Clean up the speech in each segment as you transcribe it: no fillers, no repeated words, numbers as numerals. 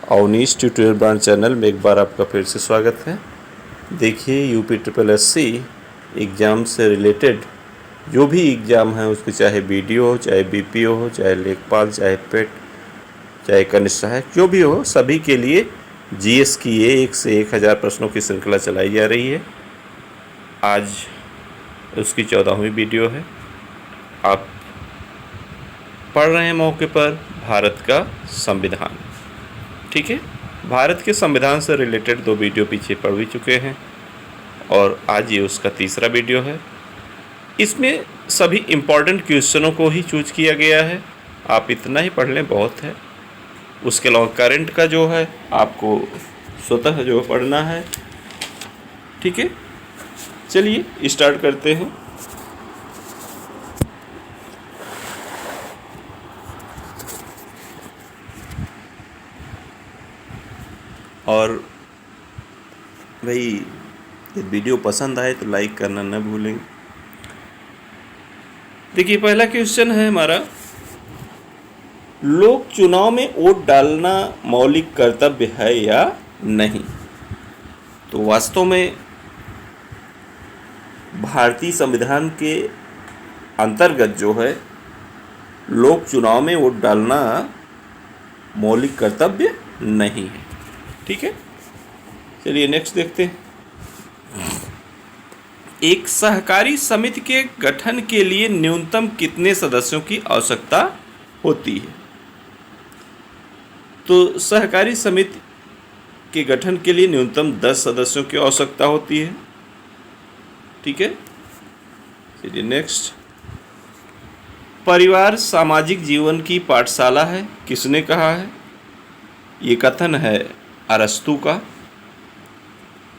Awanish tutorial brand channel में एक बार आपका फिर से स्वागत है। देखिए UPSSC एग्ज़ाम से रिलेटेड जो भी एग्ज़ाम है उसके, चाहे BDO हो, चाहे BPO हो, चाहे लेखपाल, चाहे पेट, चाहे कनिष्ठ सहायक, जो भी हो, सभी के लिए GS की ये 1 से 1000 प्रश्नों की श्रृंखला चलाई जा रही है। आज उसकी 14वीं वीडियो है। आप पढ़ रहे हैं मौके पर भारत का संविधान। ठीक है, भारत के संविधान से रिलेटेड 2 वीडियो पीछे पढ़ भी चुके हैं और आज ये उसका तीसरा वीडियो है। इसमें सभी इम्पॉर्टेंट क्वेश्चनों को ही चूज किया गया है। आप इतना ही पढ़ लें, बहुत है। उसके अलावा करंट का जो है आपको स्वतः जो पढ़ना है। ठीक है, चलिए स्टार्ट करते हैं। और भाई ये वीडियो पसंद आए तो लाइक करना न भूलें। देखिए, पहला क्वेश्चन है हमारा, लोक चुनाव में वोट डालना मौलिक कर्तव्य है या नहीं। तो वास्तव में भारतीय संविधान के अंतर्गत जो है लोक चुनाव में वोट डालना मौलिक कर्तव्य नहीं है। ठीक है, चलिए नेक्स्ट देखते हैं। एक सहकारी समिति के गठन के लिए न्यूनतम कितने सदस्यों की आवश्यकता होती है। तो सहकारी समिति के गठन के लिए न्यूनतम 10 सदस्यों की आवश्यकता होती है। ठीक है, चलिए नेक्स्ट। परिवार सामाजिक जीवन की पाठशाला है, किसने कहा है। ये कथन है अरस्तू का।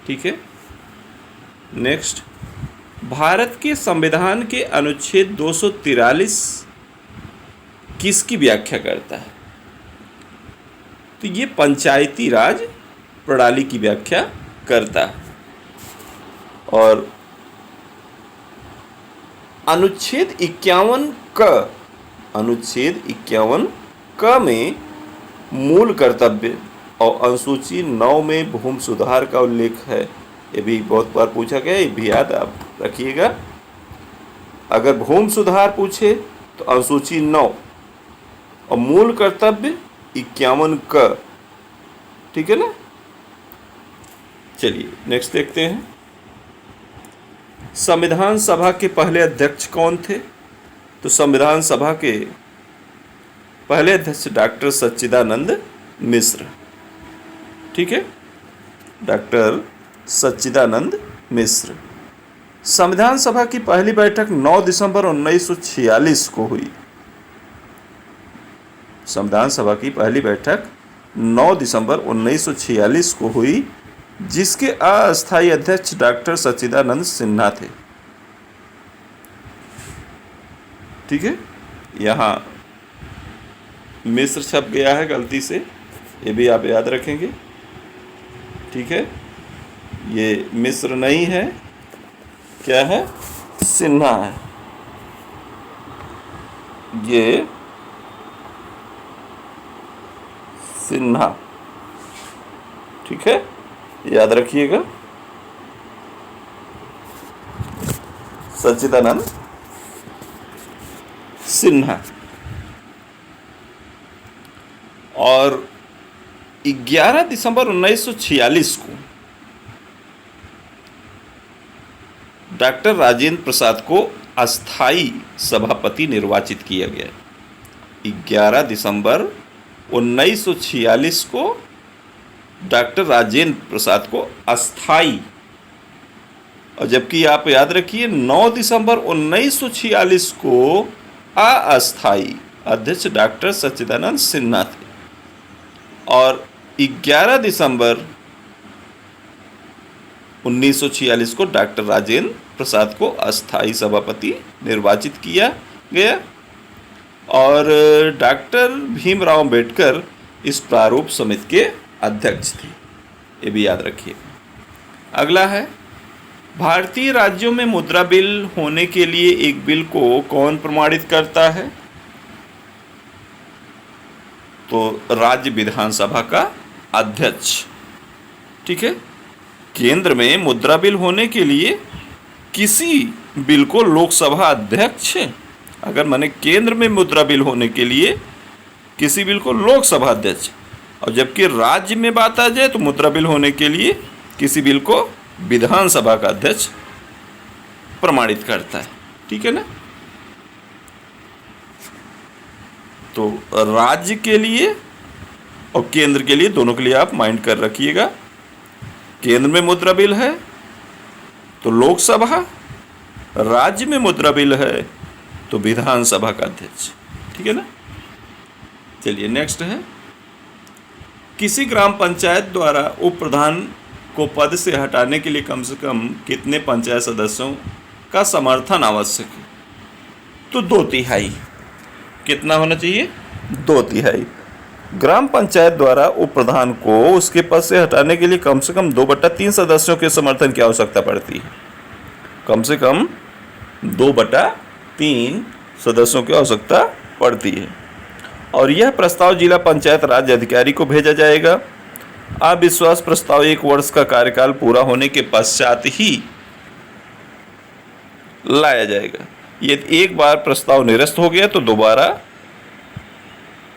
ठीक है, नेक्स्ट। भारत के संविधान के अनुच्छेद 243 किसकी व्याख्या करता है। तो ये पंचायती राज प्रणाली की व्याख्या करता है। और अनुच्छेद 51 क में मूल कर्तव्य और अनुसूची 9 में भूमि सुधार का उल्लेख है। ये भी बहुत बार पूछा गया, ये भी याद आप रखिएगा। अगर भूमि सुधार पूछे तो अनुसूची 9 और मूल कर्तव्य 51 क। ठीक है ना। चलिए नेक्स्ट देखते हैं। संविधान सभा के पहले अध्यक्ष कौन थे। तो संविधान सभा के पहले अध्यक्ष डॉक्टर सच्चिदानंद मिश्र। ठीक है, डॉक्टर सच्चिदानंद मिश्र। संविधान सभा की पहली बैठक 9 दिसंबर 1946 को हुई। संविधान सभा की पहली बैठक 9 दिसंबर 1946 को हुई, जिसके अस्थायी अध्यक्ष डॉक्टर सच्चिदानंद सिन्हा थे। ठीक है, यहाँ मिश्र छप गया है गलती से, ये भी आप याद रखेंगे। ठीक है, ये मिश्र नहीं है, क्या है, सिन्हा है। ये सिन्हा। ठीक है, याद रखिएगा। सच्चिदानंद सिन्हा। और 11 दिसंबर 1946 को डॉक्टर राजेंद्र प्रसाद को अस्थाई सभापति निर्वाचित किया गया। 11 दिसंबर 1946 को डॉक्टर राजेंद्र प्रसाद को अस्थाई, और जबकि आप याद रखिए 9 दिसंबर 1946 को अस्थाई अध्यक्ष डॉक्टर सच्चिदानंद सिन्हा थे और 11 दिसंबर 1946 को डॉक्टर राजेंद्र प्रसाद को अस्थाई सभापति निर्वाचित किया गया। और डॉक्टर भीमराव अंबेडकर इस प्रारूप समिति के अध्यक्ष थे, ये भी याद रखिए। अगला है, भारतीय राज्यों में मुद्रा बिल होने के लिए एक बिल को कौन प्रमाणित करता है। तो राज्य विधानसभा का अध्यक्ष। ठीक है, केंद्र में मुद्रा बिल होने के लिए किसी बिल को लोकसभा अध्यक्ष, अगर माने केंद्र में मुद्रा बिल होने के लिए किसी बिल को लोकसभा अध्यक्ष, और जबकि राज्य में बात आ जाए तो मुद्रा बिल होने के लिए किसी बिल को विधानसभा का अध्यक्ष प्रमाणित करता है। ठीक है ना। तो राज्य के लिए और केंद्र के लिए, दोनों के लिए आप माइंड कर रखिएगा। केंद्र में मुद्रा बिल है तो लोकसभा, राज्य में मुद्रा बिल है तो विधानसभा का अध्यक्ष। ठीक है ना। चलिए नेक्स्ट है, किसी ग्राम पंचायत द्वारा उप प्रधान को पद से हटाने के लिए कम से कम कितने पंचायत सदस्यों का समर्थन आवश्यक है? तो 2/3। कितना होना चाहिए? 2/3। ग्राम पंचायत द्वारा उप प्रधान को उसके पद से हटाने के लिए कम से कम 2/3 सदस्यों के समर्थन की आवश्यकता पड़ती है। कम से कम 2/3 सदस्यों की आवश्यकता पड़ती है, और यह प्रस्ताव जिला पंचायत राज अधिकारी को भेजा जाएगा। अविश्वास प्रस्ताव 1 वर्ष का कार्यकाल पूरा होने के पश्चात ही लाया जाएगा। यदि एक बार प्रस्ताव निरस्त हो गया तो दोबारा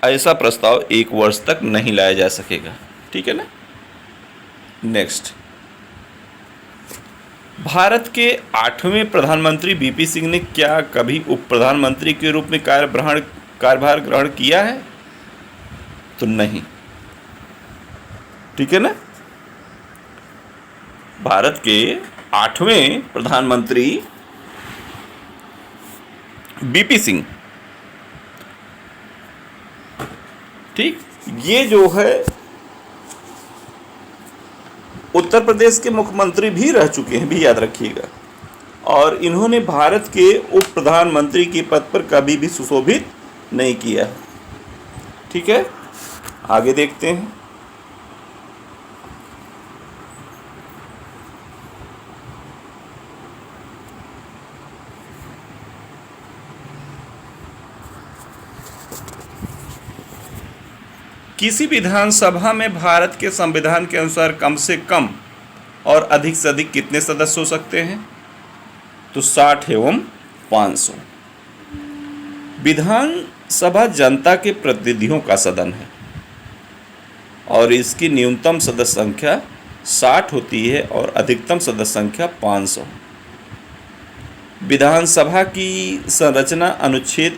ऐसा प्रस्ताव 1 वर्ष तक नहीं लाया जा सकेगा। ठीक है ना। नेक्स्ट, भारत के 8वें प्रधानमंत्री बीपी सिंह ने क्या कभी उप प्रधानमंत्री के रूप में कार्यभार ग्रहण किया है? तो नहीं। ठीक है ना। भारत के 8वें प्रधानमंत्री बीपी सिंह, ठीक, ये जो है उत्तर प्रदेश के मुख्यमंत्री भी रह चुके हैं, भी याद रखिएगा, और इन्होंने भारत के उप प्रधानमंत्री के पद पर कभी भी सुशोभित नहीं किया। ठीक है, आगे देखते हैं। किसी विधानसभा में भारत के संविधान के अनुसार कम से कम और अधिक से अधिक कितने सदस्य हो सकते हैं? तो 60 एवं 500। विधानसभा जनता के प्रतिनिधियों का सदन है और इसकी न्यूनतम सदस्य संख्या 60 होती है और अधिकतम सदस्य संख्या 500। विधानसभा की संरचना अनुच्छेद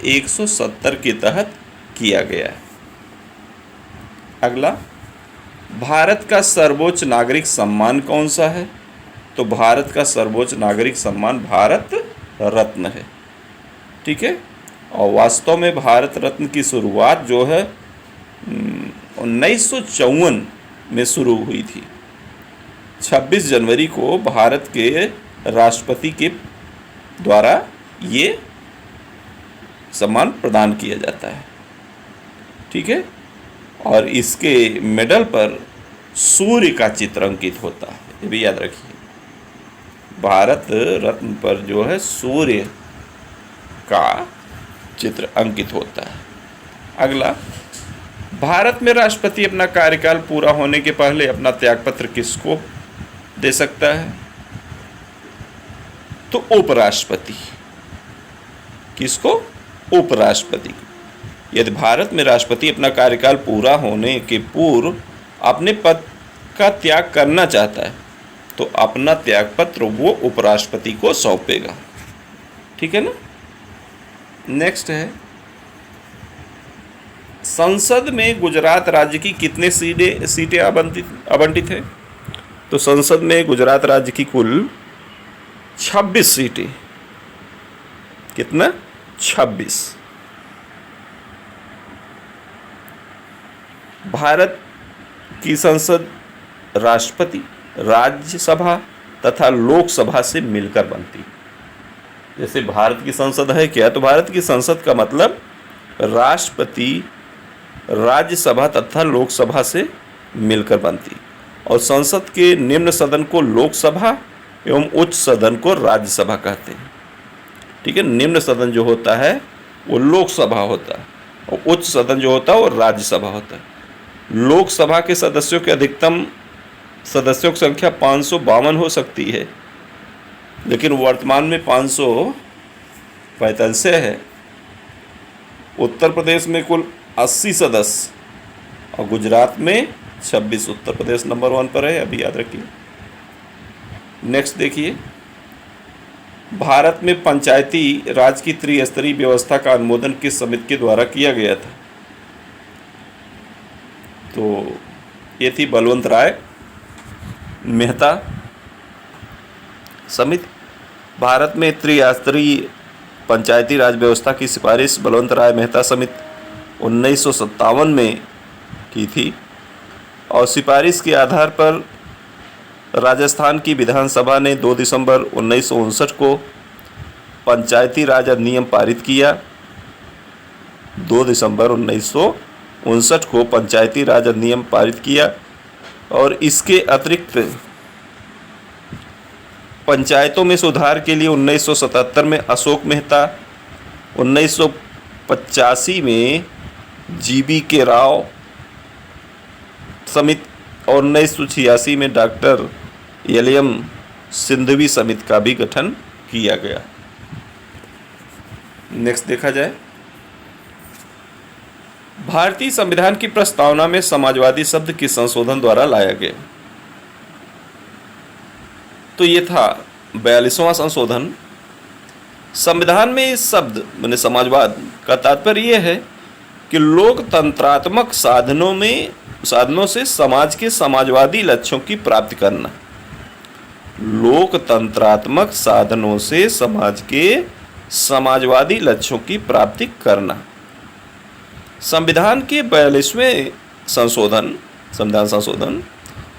170 के तहत किया गया है। अगला, भारत का सर्वोच्च नागरिक सम्मान कौन सा है? तो भारत का सर्वोच्च नागरिक सम्मान भारत रत्न है। ठीक है, और वास्तव में भारत रत्न की शुरुआत जो है 1954 में शुरू हुई थी। 26 जनवरी को भारत के राष्ट्रपति के द्वारा ये सम्मान प्रदान किया जाता है। ठीक है, और इसके मेडल पर सूर्य का चित्र अंकित होता है, ये भी याद रखिए। भारत रत्न पर जो है सूर्य का चित्र अंकित होता है। अगला, भारत में राष्ट्रपति अपना कार्यकाल पूरा होने के पहले अपना त्यागपत्र किसको दे सकता है? तो उपराष्ट्रपति। किसको? उपराष्ट्रपति। यदि भारत में राष्ट्रपति अपना कार्यकाल पूरा होने के पूर्व अपने पद का त्याग करना चाहता है तो अपना त्यागपत्र वो उपराष्ट्रपति को सौंपेगा। ठीक है ना। नेक्स्ट है, संसद में गुजरात राज्य की कितने सीटें आवंटित है? तो संसद में गुजरात राज्य की कुल 26 सीटें। कितना? 26। भारत की संसद राष्ट्रपति, राज्यसभा तथा लोकसभा से मिलकर बनती है। जैसे भारत की संसद है क्या? तो भारत की संसद का मतलब राष्ट्रपति, राज्यसभा तथा लोकसभा से मिलकर बनती, और संसद के निम्न सदन को लोकसभा एवं उच्च सदन को राज्यसभा कहते हैं। ठीक है, निम्न सदन जो होता है वो लोकसभा होता है और उच्च सदन जो होता है वो राज्यसभा होता है। लोकसभा के सदस्यों की अधिकतम सदस्यों की संख्या 552 हो सकती है, लेकिन वर्तमान में 545 है। उत्तर प्रदेश में कुल 80 सदस्य और गुजरात में 26। उत्तर प्रदेश नंबर 1 पर है, अभी याद रखिए। नेक्स्ट देखिए, भारत में पंचायती राज की त्रिस्तरीय व्यवस्था का अनुमोदन किस समिति के द्वारा किया गया था? तो ये थी बलवंत राय मेहता समिति। भारत में त्रिस्तरीय पंचायती राज व्यवस्था की सिफारिश बलवंत राय मेहता समिति 1957 में की थी और सिफारिश के आधार पर राजस्थान की विधानसभा ने 2 दिसंबर 1959 को पंचायती राज अधिनियम पारित किया। 2 दिसंबर 1959 को पंचायती राज अधिनियम पारित किया और इसके अतिरिक्त पंचायतों में सुधार के लिए 1977 में अशोक मेहता, 1985 में जीबी के राव समिति और 1986 में डॉक्टर एल.एम. सिंधवी समिति का भी गठन किया गया। नेक्स्ट देखा जाए, भारतीय संविधान की प्रस्तावना में समाजवादी शब्द किस संशोधन द्वारा लाया गया? तो ये था 42वां संशोधन। संविधान में इस शब्द माने समाजवाद का तात्पर्य यह है कि लोकतंत्रात्मक साधनों से समाज के समाजवादी लक्ष्यों की प्राप्ति करना। लोकतंत्रात्मक साधनों से समाज के समाजवादी लक्ष्यों की प्राप्ति करना। संविधान के 42वें संविधान संशोधन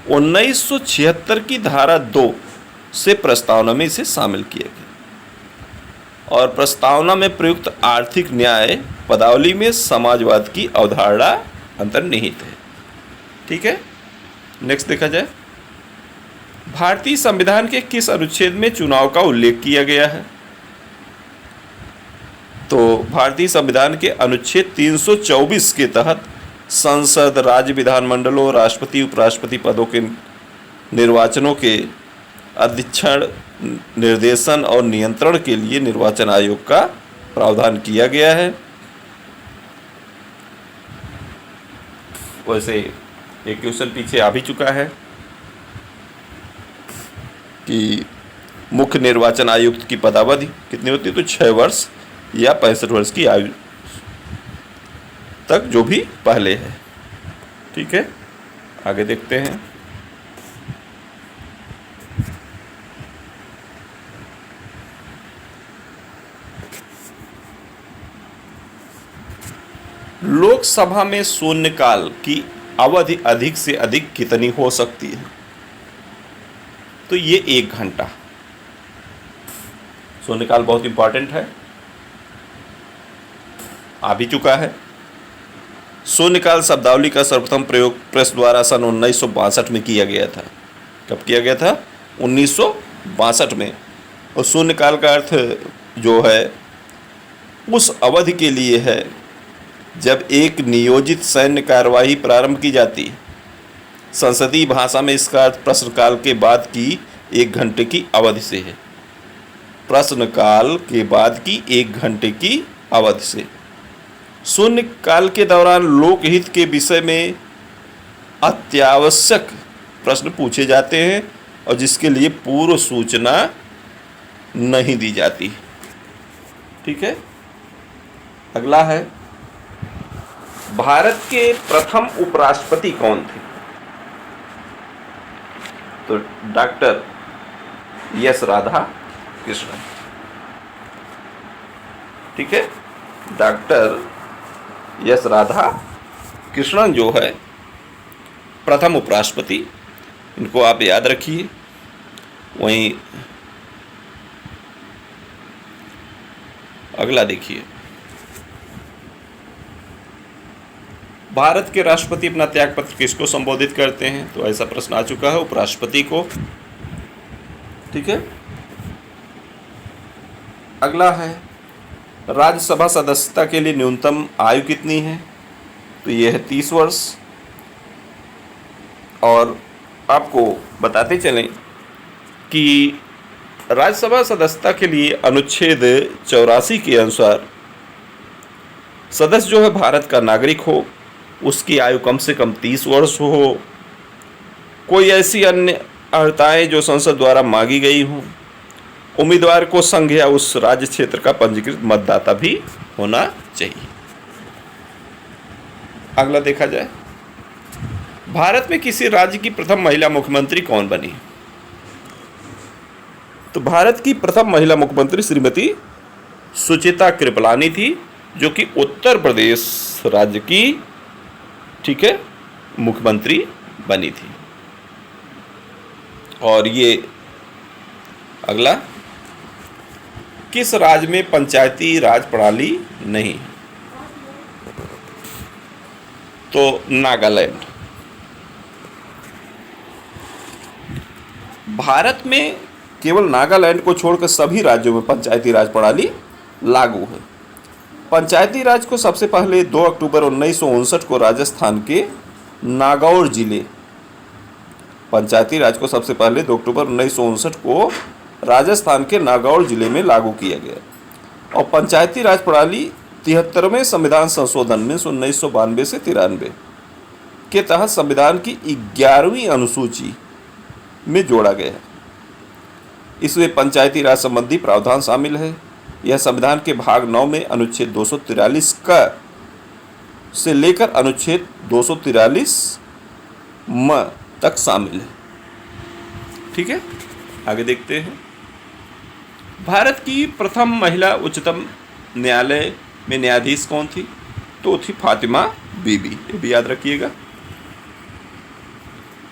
1976 की धारा 2 से प्रस्तावना में इसे शामिल किया गया और प्रस्तावना में प्रयुक्त आर्थिक न्याय पदावली में समाजवाद की अवधारणा अंतर्निहित है। ठीक है, नेक्स्ट देखा जाए, भारतीय संविधान के किस अनुच्छेद में चुनाव का उल्लेख किया गया है? तो भारतीय संविधान के अनुच्छेद 324 के तहत संसद, राज्य विधानमंडलों, राष्ट्रपति उपराष्ट्रपति पदों के निर्वाचनों के अधीक्षण, निर्देशन और नियंत्रण के लिए निर्वाचन आयोग का प्रावधान किया गया है। वैसे एक क्वेश्चन पीछे आ भी चुका है कि मुख्य निर्वाचन आयुक्त की पदावधि कितनी होती है? तो 6 वर्ष या 65 वर्ष की आयु तक, जो भी पहले है। ठीक है, आगे देखते हैं। लोकसभा में शून्यकाल की अवधि अधिक से अधिक कितनी हो सकती है? तो ये 1 घंटा। शून्यकाल बहुत इंपॉर्टेंट है, आ भी चुका है। शून्यकाल शब्दावली का सर्वप्रथम प्रयोग प्रेस द्वारा सन 1962 में किया गया था। कब किया गया था? 1962 में। और शून्यकाल का अर्थ जो है उस अवधि के लिए है जब एक नियोजित सैन्य कार्यवाही प्रारंभ की जाती है। संसदीय भाषा में इसका अर्थ प्रश्नकाल के बाद की 1 घंटे की अवधि से है। प्रश्नकाल के बाद की 1 घंटे की अवधि से। शून्यकाल के दौरान लोकहित के विषय में अत्यावश्यक प्रश्न पूछे जाते हैं और जिसके लिए पूर्व सूचना नहीं दी जाती। ठीक है, अगला है, भारत के प्रथम उपराष्ट्रपति कौन थे? तो डॉक्टर एस राधा कृष्णन। ठीक है, डॉक्टर एस राधा कृष्णन जो है प्रथम उपराष्ट्रपति, इनको आप याद रखिए। वहीं अगला देखिए, भारत के राष्ट्रपति अपना त्यागपत्र किसको संबोधित करते हैं? तो ऐसा प्रश्न आ चुका है, उपराष्ट्रपति को। ठीक है, अगला है, राज्यसभा सदस्यता के लिए न्यूनतम आयु कितनी है? तो ये है 30 वर्ष। और आपको बताते चलें कि राज्यसभा सदस्यता के लिए अनुच्छेद 84 के अनुसार सदस्य जो है भारत का नागरिक हो, उसकी आयु कम से कम 30 वर्ष हो, कोई ऐसी अन्य अर्हताएं जो संसद द्वारा मांगी गई हों, उम्मीदवार को संघ या उस राज्य क्षेत्र का पंजीकृत मतदाता भी होना चाहिए। अगला देखा जाए, भारत में किसी राज्य की प्रथम महिला मुख्यमंत्री कौन बनी? तो भारत की प्रथम महिला मुख्यमंत्री श्रीमती सुचित्रा कृपलानी थी, जो कि उत्तर प्रदेश राज्य की, ठीक है, मुख्यमंत्री बनी थी। और ये अगला, किस राज्य में पंचायती राज प्रणाली नहीं? तो नागालैंड। भारत में केवल नागालैंड को छोड़कर सभी राज्यों में पंचायती राज प्रणाली लागू है। पंचायती राज को सबसे पहले 2 अक्टूबर 1959 को राजस्थान के नागौर जिले पंचायती राज को सबसे पहले 2 अक्टूबर 1959 को राजस्थान के नागौर जिले में लागू किया गया। और पंचायती राज प्रणाली 73वें संविधान संशोधन में 1992 से 93 के तहत संविधान की 11वीं अनुसूची में जोड़ा गया है। इसमें पंचायती राज संबंधी प्रावधान शामिल है। यह संविधान के भाग 9 में अनुच्छेद 243 का से लेकर अनुच्छेद 243 म तक शामिल है। ठीक है, आगे देखते हैं। भारत की प्रथम महिला उच्चतम न्यायालय में न्यायाधीश कौन थी? तो थी फातिमा बीबी। ये भी याद रखिएगा।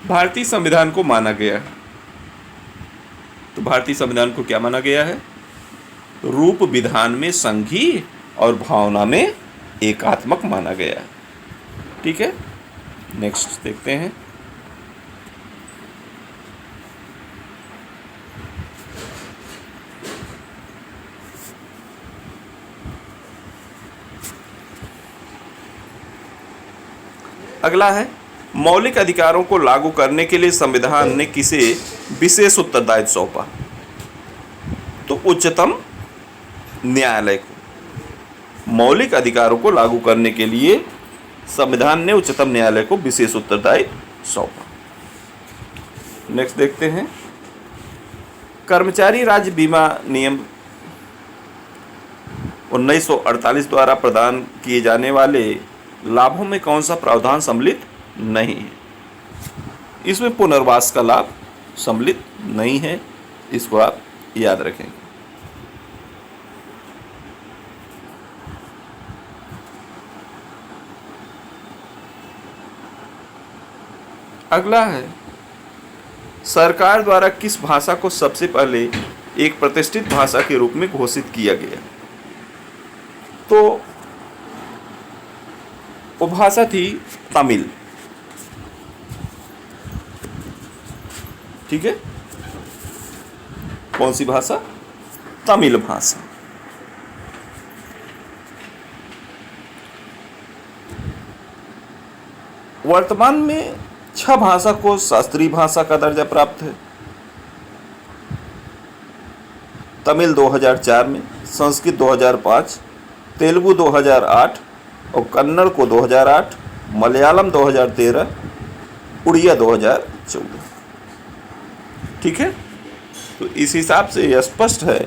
भारतीय संविधान को माना गया है, तो भारतीय संविधान को क्या माना गया है? रूप विधान में संघीय और भावना में एकात्मक माना गया है। ठीक है, नेक्स्ट देखते हैं। अगला है, मौलिक अधिकारों को लागू करने के लिए संविधान ने किसे विशेष उत्तरदायित्व सौंपा? तो उच्चतम न्यायालय को। मौलिक अधिकारों को लागू करने के लिए संविधान ने उच्चतम न्यायालय को विशेष उत्तरदायित्व सौंपा। नेक्स्ट देखते हैं। कर्मचारी राज्य बीमा नियम 1948 द्वारा प्रदान किए जाने वाले लाभों में कौन सा प्रावधान सम्मिलित नहीं है? इसमें पुनर्वास का लाभ सम्मिलित नहीं है, इसको आप याद रखेंगे। अगला है, सरकार द्वारा किस भाषा को सबसे पहले एक प्रतिष्ठित भाषा के रूप में घोषित किया गया? तो वो भाषा थी तमिल। ठीक है, कौन सी भाषा? तमिल भाषा। वर्तमान में 6 भाषा को शास्त्रीय भाषा का दर्जा प्राप्त है। तमिल 2004 में, संस्कृत 2005, तेलुगु 2008 और कन्नड़ को 2008, मलयालम 2013, उड़िया 2014। ठीक है, तो इस हिसाब से यह स्पष्ट है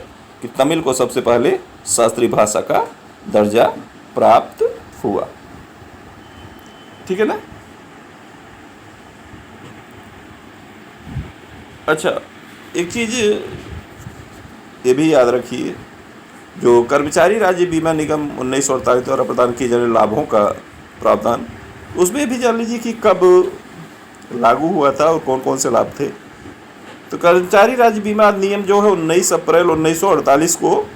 कि तमिल को सबसे पहले शास्त्रीय भाषा का दर्जा प्राप्त हुआ। ठीक है ना। अच्छा, एक चीज़ ये भी याद रखिए, जो कर्मचारी राज्य बीमा निगम 1948 द्वारा प्रदान किए जाने लाभों का प्रावधान, उसमें भी जान लीजिए कि कब लागू हुआ था और कौन कौन से लाभ थे। तो कर्मचारी राज्य बीमा अधिनियम जो है 19 अप्रैल 1948 को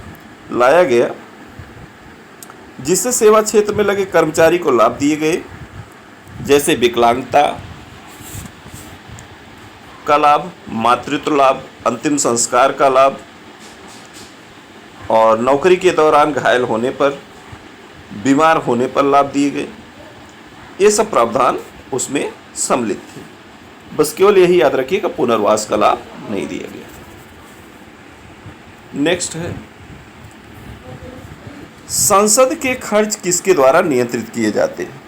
लाया गया, जिससे सेवा क्षेत्र में लगे कर्मचारी को लाभ दिए गए, जैसे विकलांगता का लाभ, मातृत्व लाभ, अंतिम संस्कार का लाभ, और नौकरी के दौरान घायल होने पर, बीमार होने पर लाभ दिए गए। ये सब प्रावधान उसमें सम्मिलित थे। बस केवल यही याद रखिएगा, पुनर्वास का लाभ नहीं दिया गया। नेक्स्ट है, संसद के खर्च किसके द्वारा नियंत्रित किए जाते हैं?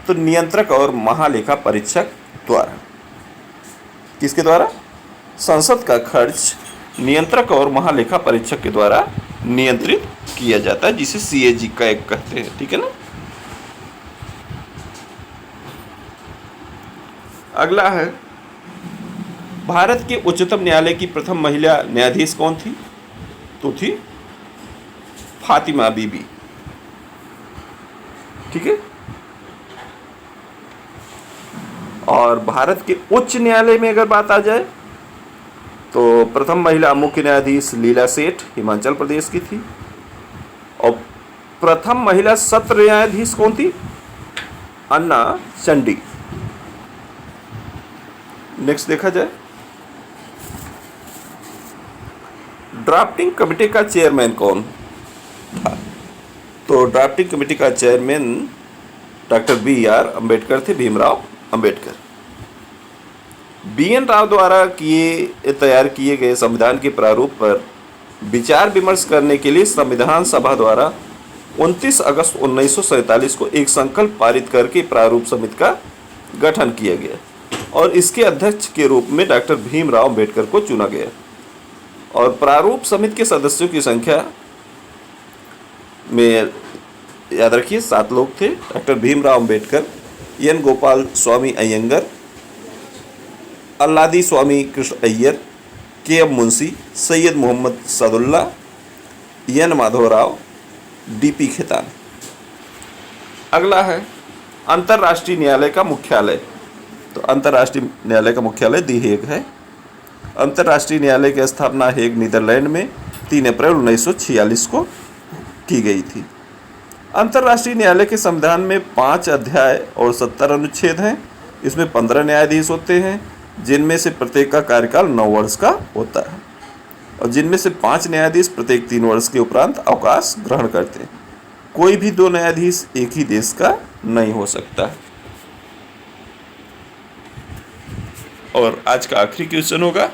तो नियंत्रक और महालेखा परीक्षक द्वारा। किसके द्वारा? संसद का खर्च नियंत्रक और महालेखा परीक्षक के द्वारा नियंत्रित किया जाता है, जिसे सीएजी का एक कहते हैं। ठीक है ना। अगला है, भारत के उच्चतम न्यायालय की प्रथम महिला न्यायाधीश कौन थी? तो थी फातिमा बीबी। ठीक है। और भारत के उच्च न्यायालय में अगर बात आ जाए तो प्रथम महिला मुख्य न्यायाधीश लीला सेठ हिमाचल प्रदेश की थी। और प्रथम महिला सत्र न्यायाधीश कौन थी? अन्ना चंडी। नेक्स्ट देखा जाए, ड्राफ्टिंग कमेटी का चेयरमैन कौन था? तो ड्राफ्टिंग कमेटी का चेयरमैन डॉक्टर BR अम्बेडकर थे, भीमराव अम्बेडकर। BN राव द्वारा तैयार किए गए संविधान के प्रारूप पर विचार विमर्श करने के लिए संविधान सभा द्वारा 29 अगस्त 1947 को एक संकल्प पारित करके प्रारूप समिति का गठन किया गया और इसके अध्यक्ष के रूप में डॉक्टर भीमराव अम्बेडकर को चुना गया। और प्रारूप समिति के सदस्यों की संख्या में याद रखिए 7 लोग थे। Doctor Bhimrao Ambedkar, N Gopala Swami Ayyangar, Alladi Swami Krishna Iyer, KM Munshi, Syed Mohammad Saadulla, N Madhavrao, DP Khaitan. अगला है, अंतर्राष्ट्रीय न्यायालय का मुख्यालय। तो अंतर्राष्ट्रीय न्यायालय का मुख्यालय दी हेग है। अंतर्राष्ट्रीय न्यायालय की स्थापना हेग नीदरलैंड में 3 अप्रैल 1946 को की गई थी। अंतर्राष्ट्रीय न्यायालय के संविधान में 5 अध्याय और 70 अनुच्छेद हैं। इसमें 15 न्यायाधीश होते हैं, जिनमें से प्रत्येक का कार्यकाल 9 वर्ष का होता है और जिनमें से 5 न्यायाधीश प्रत्येक 3 वर्ष के उपरांत अवकाश ग्रहण करते हैं। कोई भी 2 न्यायाधीश एक ही देश का नहीं हो सकता। और आज का आखिरी क्वेश्चन होगा,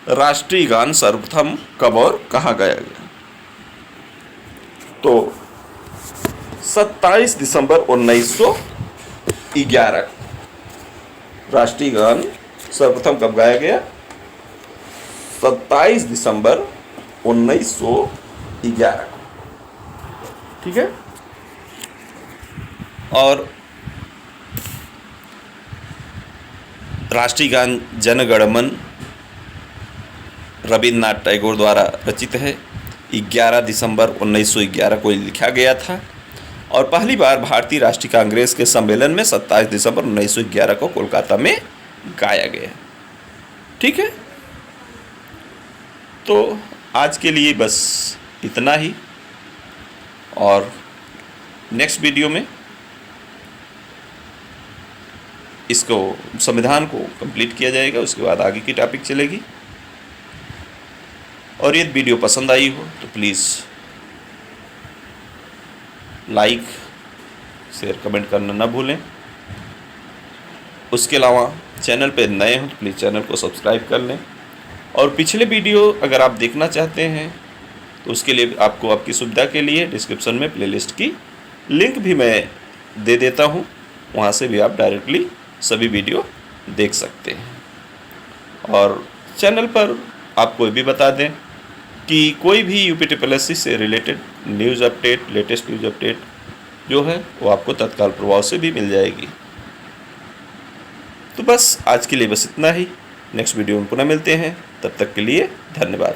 राष्ट्रीय गान सर्वप्रथम कब और कहाँ गाया गया? तो 27 दिसंबर 1911 राष्ट्रीय गान सर्वप्रथम कब गाया गया? 27 दिसंबर 1911। ठीक है। और राष्ट्रीय गान जन गण मन रविन्द्रनाथ टैगोर द्वारा रचित है। 11 दिसंबर 1911 को लिखा गया था और पहली बार भारतीय राष्ट्रीय कांग्रेस के सम्मेलन में 27 दिसंबर 1911 को कोलकाता में गाया गया। ठीक है। तो आज के लिए बस इतना ही और नेक्स्ट वीडियो में इसको संविधान को कंप्लीट किया जाएगा, उसके बाद आगे की टॉपिक चलेगी। और ये वीडियो पसंद आई हो तो प्लीज़ लाइक शेयर कमेंट करना ना भूलें। उसके अलावा चैनल पे नए हो तो प्लीज़ चैनल को सब्सक्राइब कर लें। और पिछले वीडियो अगर आप देखना चाहते हैं तो उसके लिए आपको आपकी सुविधा के लिए डिस्क्रिप्शन में प्लेलिस्ट की लिंक भी मैं दे देता हूँ, वहाँ से भी आप डायरेक्टली सभी वीडियो देख सकते हैं। और चैनल पर आपको भी बता दें कि कोई भी UPSSC से related news update, latest news update जो है वो आपको तत्काल प्रभाव से भी मिल जाएगी। तो बस आज के लिए बस इतना ही। नेक्स्ट वीडियो में पुनः मिलते हैं, तब तक के लिए धन्यवाद।